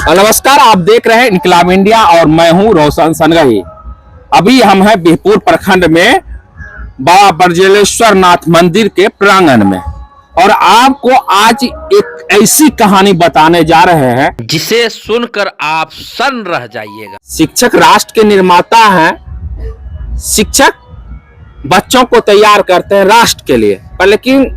नमस्कार, आप देख रहे हैं इनकलाब इंडिया और मैं हूं रोशन सनगही। अभी हम हैं बिहपुर प्रखंड में बाबा ब्रजेश्वर नाथ मंदिर के प्रांगण में और आपको आज एक ऐसी कहानी बताने जा रहे हैं जिसे सुनकर आप सन्न रह जाइएगा। शिक्षक राष्ट्र के निर्माता हैं। शिक्षक बच्चों को तैयार करते हैं राष्ट्र के लिए, पर लेकिन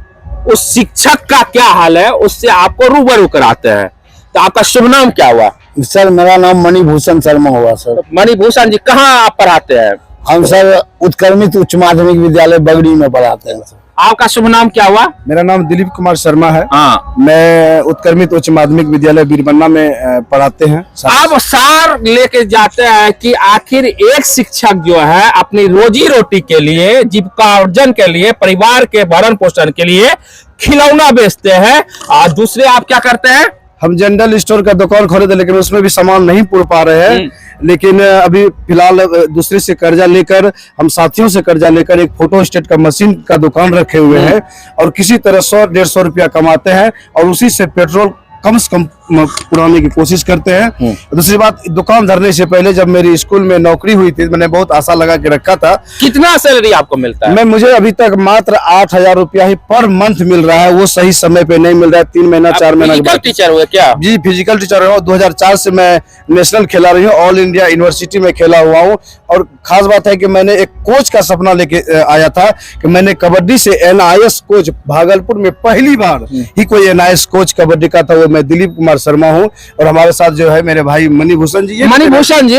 उस शिक्षक का क्या हाल है उससे आपको रूबरू कराते हैं। तो आपका शुभ नाम क्या हुआ? सर मेरा नाम मणिभूषण शर्मा हुआ। सर मणिभूषण जी, कहाँ आप पढ़ाते हैं? हम सर उत्क्रमित उच्च माध्यमिक विद्यालय बगड़ी में पढ़ाते हैं। आपका शुभ नाम क्या हुआ? मेरा नाम दिलीप कुमार शर्मा है। हाँ, मैं उत्क्रमित उच्च माध्यमिक विद्यालय बीरबन्ना में पढ़ाते हैं। आप सार लेके जाते हैं कि आखिर एक शिक्षक जो है अपनी रोजी रोटी के लिए, जीविका अर्जन के लिए, परिवार के भरण पोषण के लिए खिलौना बेचते हैं और दूसरे आप क्या करते हैं? हम जनरल स्टोर का दुकान खोले थे, लेकिन उसमें भी सामान नहीं पूर पा रहे हैं। लेकिन अभी फिलहाल दूसरे से कर्जा लेकर, हम साथियों से कर्जा लेकर एक फोटो स्टेट का मशीन का दुकान रखे हुए हैं और किसी तरह 100-150 रुपया कमाते हैं और उसी से पेट्रोल कम से कम उड़ाने की कोशिश करते हैं। दूसरी बात, दुकान धरने से पहले जब मेरी स्कूल में नौकरी हुई थी, मैंने बहुत आशा लगा के रखा था। कितना सैलरी आपको मिलता है? मुझे अभी तक मात्र 8,000 रुपया ही पर मंथ मिल रहा है। वो सही समय पे नहीं मिल रहा है। 3 महीना 4 महीना। फिजिकल टीचर हुए क्या? जी, फिजिकल टीचर हूँ। 2004 से मैं नेशनल खेला रही हूँ, ऑल इंडिया यूनिवर्सिटी में खेला हुआ हूँ। और खास बात है कि मैंने एक कोच का सपना लेके आया था कि मैंने कबड्डी से NIS कोच, भागलपुर में पहली बार ही कोई NIS कोच कबड्डी का था। वो मैं दिलीप कुमार शर्मा हूँ और हमारे साथ जो है मेरे भाई मणिभूषण जी। मणिभूषण जी,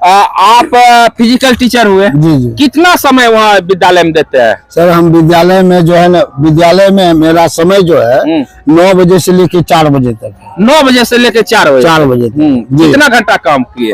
आप फिजिकल टीचर हुए। जी। कितना समय वहाँ विद्यालय में देते हैं? सर हम विद्यालय में जो है ना, विद्यालय में मेरा समय जो है 9 बजे से लेकर 4 बजे तक है। 9 बजे से लेकर 4 बजे? 4 बजे तक। कितना घंटा काम किए?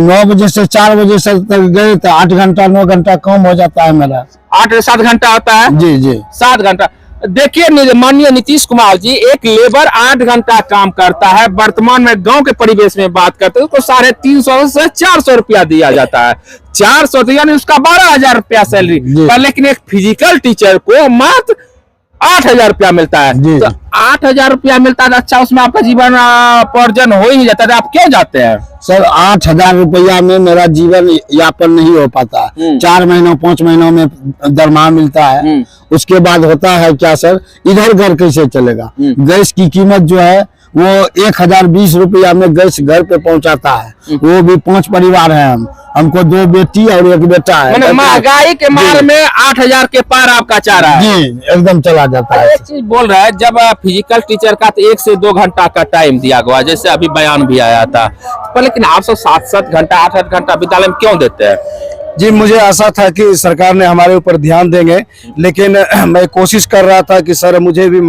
9 बजे से 4 बजे से तक गए तो 8 घंटा 9 घंटा कम हो जाता है मेरा। 8 से 7 घंटा होता है? जी 7 घंटा। देखिए माननीय नीतीश कुमार जी, एक लेबर 8 घंटा काम करता है। वर्तमान में गांव के परिवेश में बात करते हैं, उसको 350 से 400 रुपया दिया जाता है। 400 यानी उसका 12,000 रुपया सैलरी। पर लेकिन एक फिजिकल टीचर को मात्र 8,000 रुपया मिलता है। तो 8,000 रुपया मिलता है, अच्छा उसमें आपका जीवन उपार्जन हो ही नहीं जाता है। आप क्यों जाते हैं? सर 8,000 रुपया में मेरा जीवन यापन नहीं हो पाता। 4 महीनों 5 महीनों में दरमाहा मिलता है। उसके बाद होता है क्या सर, इधर घर कैसे चलेगा? गैस की कीमत जो है वो 1,020 रुपया में गैस घर पे पहुंचाता है। वो भी 5 परिवार है। हमको 2 बेटी और 1 बेटा है। महंगाई के मार में 8,000 के पार आपका चारा है। जी एकदम चला जाता है। एक चीज बोल रहा है, जब फिजिकल टीचर का तो 1 से 2 घंटा का टाइम दिया गया, जैसे अभी बयान भी आया था, पर लेकिन आप सब 7-7 घंटा 8-8 घंटा विद्यालय में क्यों देते हैं? जी, मुझे आशा था कि सरकार ने हमारे ऊपर ध्यान देंगे, लेकिन मैं कोशिश कर रहा था कि सर मुझे भी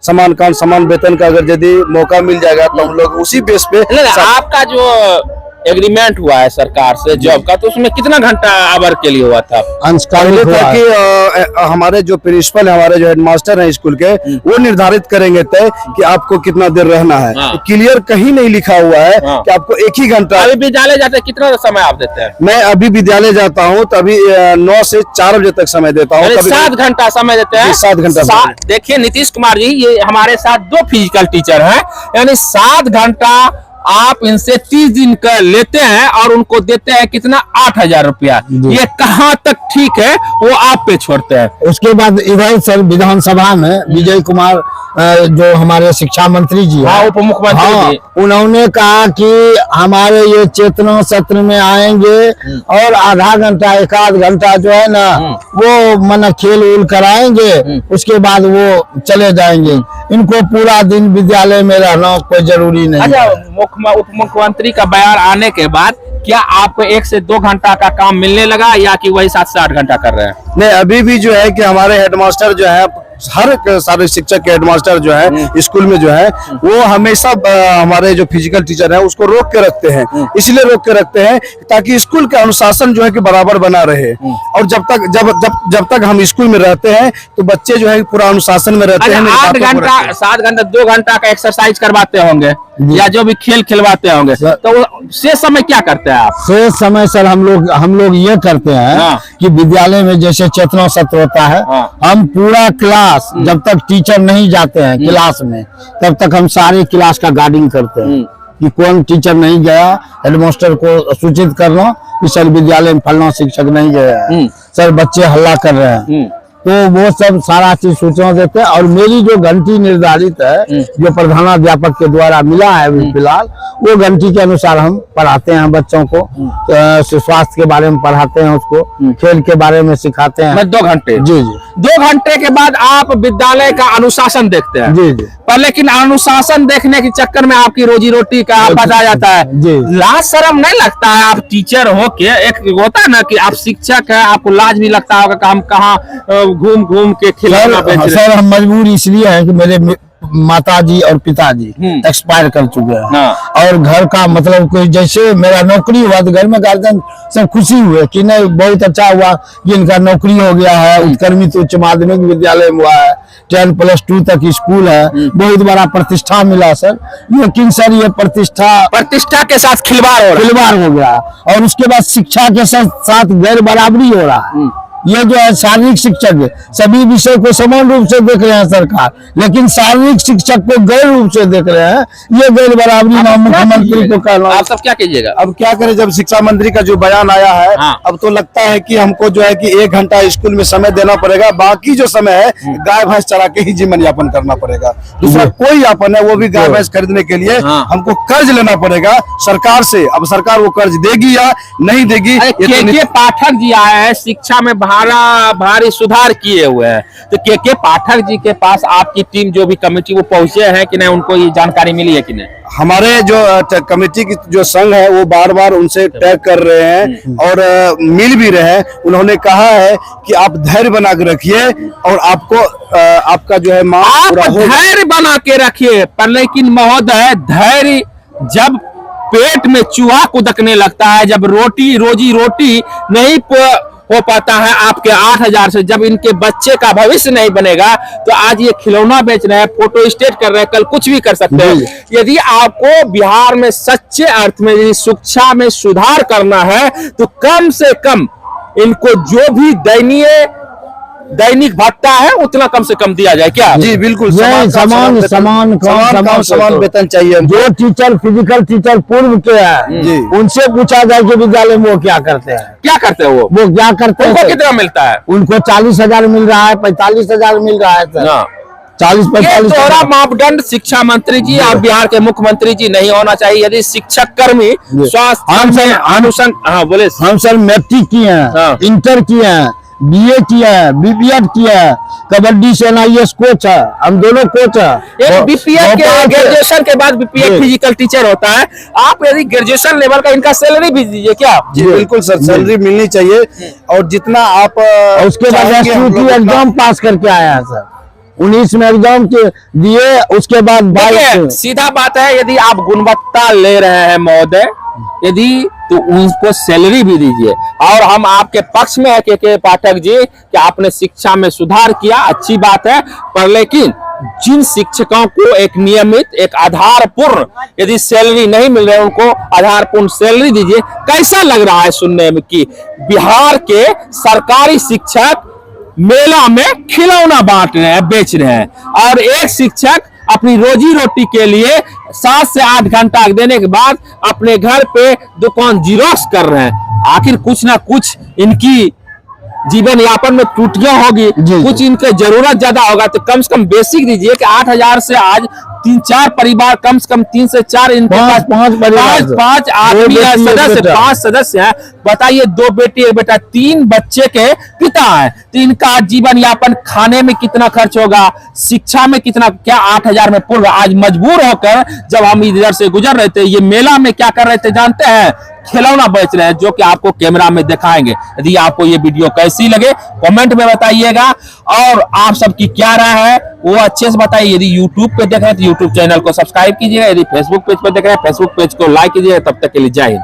समान काम समान वेतन का अगर यदि मौका मिल जाएगा तो हम लोग उसी बेस पे। आपका जो एग्रीमेंट हुआ है सरकार से जॉब का, तो उसमें कितना घंटा आवर के लिए हुआ था? पहले था कि हमारे जो प्रिंसिपल है, हमारे जो हेडमास्टर हैं स्कूल के, वो निर्धारित करेंगे तय कि आपको कितना देर रहना है। क्लियर कहीं नहीं लिखा हुआ है कि आपको 1 ही घंटा। अभी विद्यालय जाते हैं, कितना समय आप देते हैं? मैं अभी विद्यालय जाता हूँ तो अभी 9 से 4 बजे तक समय देता हूँ। 7 घंटा समय देते हैं। 7 घंटा। देखिए नीतीश कुमार जी, ये हमारे साथ 2 फिजिकल टीचर हैं, यानी 7 घंटा आप इनसे 30 दिन का लेते हैं और उनको देते हैं कितना? 8,000 रुपया। ये कहाँ तक ठीक है वो आप पे छोड़ते हैं। उसके बाद इधर सर विधानसभा में विजय कुमार जो हमारे शिक्षा मंत्री जी हैं, उप मुख्यमंत्री, उन्होंने कहा कि हमारे ये चेतना सत्र में आएंगे और आधा घंटा 1 घंटा जो है ना वो मन खेल उल कराएंगे, उसके बाद वो चले जाएंगे। इनको पूरा दिन विद्यालय में रहना कोई जरूरी नहीं। अच्छा, उप मुख्यमंत्री का बयान आने के बाद क्या आपको 1 से 2 घंटा का काम मिलने लगा या कि वही 7 से 8 घंटा कर रहे हैं? नहीं, अभी भी जो है कि हमारे हेडमास्टर जो है, हर सारे शिक्षक के हेडमास्टर जो है स्कूल में जो है, वो हमेशा हमारे जो फिजिकल टीचर है उसको रोक के रखते हैं। इसलिए रोक के रखते हैं ताकि स्कूल का अनुशासन जो है कि बराबर बना रहे। और जब तक हम स्कूल में रहते हैं तो बच्चे जो है पूरा अनुशासन में रहते हैं। 8 घंटा 7 घंटा 2 घंटा का एक्सरसाइज करवाते होंगे या जो भी खेल खिलवाते होंगे, तो शेष समय क्या करते हैं आप? शेष समय सर हम लोग ये करते हैं कि विद्यालय में जैसे चेतना सत्र होता है, हम पूरा क्लास जब तक टीचर नहीं जाते हैं क्लास में, तब तक हम सारे क्लास का गार्डिंग करते हैं। कि कौन टीचर नहीं गया, हेडमास्टर को सूचित करना कि सर विद्यालय में फलना शिक्षक नहीं गया है, सर बच्चे हल्ला कर रहे हैं, तो वो सब सारा चीज सूचना देते हैं। और मेरी जो घंटी निर्धारित है जो प्रधानाध्यापक के द्वारा मिला है अभी फिलहाल, वो घंटी के अनुसार हम पढ़ाते हैं बच्चों को, स्वास्थ्य के बारे में पढ़ाते हैं, उसको खेल के बारे में सिखाते हैं। 2 घंटे? जी जी। 2 घंटे के बाद आप विद्यालय का अनुशासन देखते हैं? जी जी। पर लेकिन अनुशासन देखने के चक्कर में आपकी रोजी रोटी का बता जाता है। जी। लाज शर्म नहीं लगता है? आप टीचर हो के, एक होता है ना कि आप शिक्षक है, आपको लाज भी लगता होगा कि हम कहाँ घूम घूम के खिलौना बेच रहे हैं। सर हम मजबूर इसलिए हैं कि मेरे माताजी और पिताजी एक्सपायर कर चुके हैं, और घर का मतलब कोई जैसे मेरा नौकरी हुआ तो घर में गार्जियन सब खुशी हुए कि नहीं बहुत अच्छा हुआ कि इनका नौकरी हो गया है, उत्क्रमित उच्च माध्यमिक विद्यालय में हुआ है, 10+2 तक स्कूल है, बहुत बड़ा प्रतिष्ठा मिला सर। लेकिन सर ये प्रतिष्ठा के साथ खिलवाड़ हो गया, और उसके बाद शिक्षा के साथ गैर बराबरी हो रहा है। ये जो है शारीरिक शिक्षक सभी विषय को समान रूप से देख रहे हैं सरकार, लेकिन शारीरिक शिक्षक को गैर रूप से देख रहे हैं, ये गैर बराबरी नाम मुख्यमंत्री को कहना। आप सब क्या कीजिएगा? अब क्या करें, जब शिक्षा मंत्री का जो बयान आया है, अब तो लगता है कि हमको जो है कि 1 घंटा स्कूल में समय देना पड़ेगा, बाकी जो समय है गाय भैंस चरा के ही जीवन यापन करना पड़ेगा। दूसरा कोई यापन है वो भी गाय भैंस खरीदने के लिए हमको कर्ज लेना पड़ेगा सरकार से। अब सरकार वो कर्ज देगी या नहीं देगी? के पाठक जी आए हैं, शिक्षा में भारी सुधार किए हुए हैं, तो के पाठक जी के पास आपकी टीम जो भी कमेटी वो पहुंचे हैं कि नहीं, उनको ये जानकारी मिली है कि नहीं? हमारे जो कमेटी की जो संघ है वो बार बार उनसे टैग कर रहे हैं और मिल भी रहे हैं। उन्होंने कहा है कि आप धैर्य बना के रखिए और आपको आपका जो है आप धैर्य बना के रखिए, पर लेकिन महोदय धैर्य जब पेट में चूहा कुदकने लगता है, जब रोजी रोटी नहीं हो पाता है आपके 8,000 से, जब इनके बच्चे का भविष्य नहीं बनेगा, तो आज ये खिलौना बेच रहे हैं, फोटो स्टेट कर रहे हैं, कल कुछ भी कर सकते हैं। यदि आपको बिहार में सच्चे अर्थ में यदि शिक्षा में सुधार करना है, तो कम से कम इनको जो भी दैनिक भत्ता है उतना कम से कम दिया जाए। क्या? जी बिल्कुल, समान वेतन चाहिए। जो टीचर फिजिकल टीचर पूर्व के हैं उनसे पूछा जाए कि विद्यालय में वो क्या करते हैं, वो क्या करते हैं, उनको कितना मिलता है? उनको 40,000 मिल रहा है, 45,000 मिल रहा है सर। 40-45 मापदंड शिक्षा मंत्री जी और बिहार के मुख्यमंत्री जी नहीं होना चाहिए। यदि शिक्षक कर्मी स्वास्थ्य बोले हम सर मैट्रिक किए हैं, इंटर किए हैं, BA किया है, BPEd किया है, कबड्डी से NIS कोच है, हम दोनों कोच है। एक BPEd के ग्रेजुएशन के बाद BPEd फिजिकल टीचर होता है। आप यदि ग्रेजुएशन लेवल का इनका सैलरी भी दीजिए। क्या? जी बिल्कुल सर, सैलरी मिलनी चाहिए। और जितना आप उसके बाद एग्जाम पास करके आया है सर, 19 में एग्जाम के दिए, उसके बाद 22। सीधा बात है, यदि आप गुणवत्ता ले रहे हैं महोदय, यदि तो उनको सैलरी भी दीजिए। और हम आपके पक्ष में है के पाठक जी कि आपने शिक्षा में सुधार किया, अच्छी बात है, पर लेकिन जिन शिक्षकों को एक नियमित एक आधारपूर्ण यदि सैलरी नहीं मिल रही है, उनको आधारपूर्ण सैलरी दीजिए। कैसा लग रहा है सुनने में कि बिहार के सरकारी शिक्षक मेला में खिलौना बांट रहे हैं, बेच रहे हैं, और एक शिक्षक अपनी रोजी रोटी के लिए 7 से 8 घंटा देने के बाद अपने घर पे दुकान जिरोक्स कर रहे हैं। आखिर कुछ ना कुछ इनकी जीवन यापन में त्रुटियां होगी, कुछ इनके जरूरत ज्यादा होगा, तो कम से कम बेसिक दीजिए कि 8,000 से आज 3-4 परिवार, कम से कम 3 से 4 इनके पास 5 आदमी सदस्य, 5 सदस्य हैं। बताइए, 2 बेटी 1 बेटा, 3 बच्चे के पिता हैं, तो इनका जीवन यापन खाने में कितना खर्च होगा, शिक्षा में कितना, क्या 8,000 में पूर्व? आज मजबूर होकर जब हम इधर से गुजर रहे थे, ये मेला में क्या कर रहे थे जानते हैं? खिलौना बेच रहे हैं, जो कि आपको कैमरा में दिखाएंगे। यदि आपको ये वीडियो कैसी लगे कमेंट में बताइएगा, और आप सबकी क्या राय है वो अच्छे से बताइए। यदि YouTube पे देख रहे हैं तो YouTube चैनल को सब्सक्राइब कीजिएगा, यदि Facebook पेज पर देख रहे हैं Facebook पेज को लाइक कीजिएगा। तब तक के लिए जय हिंद।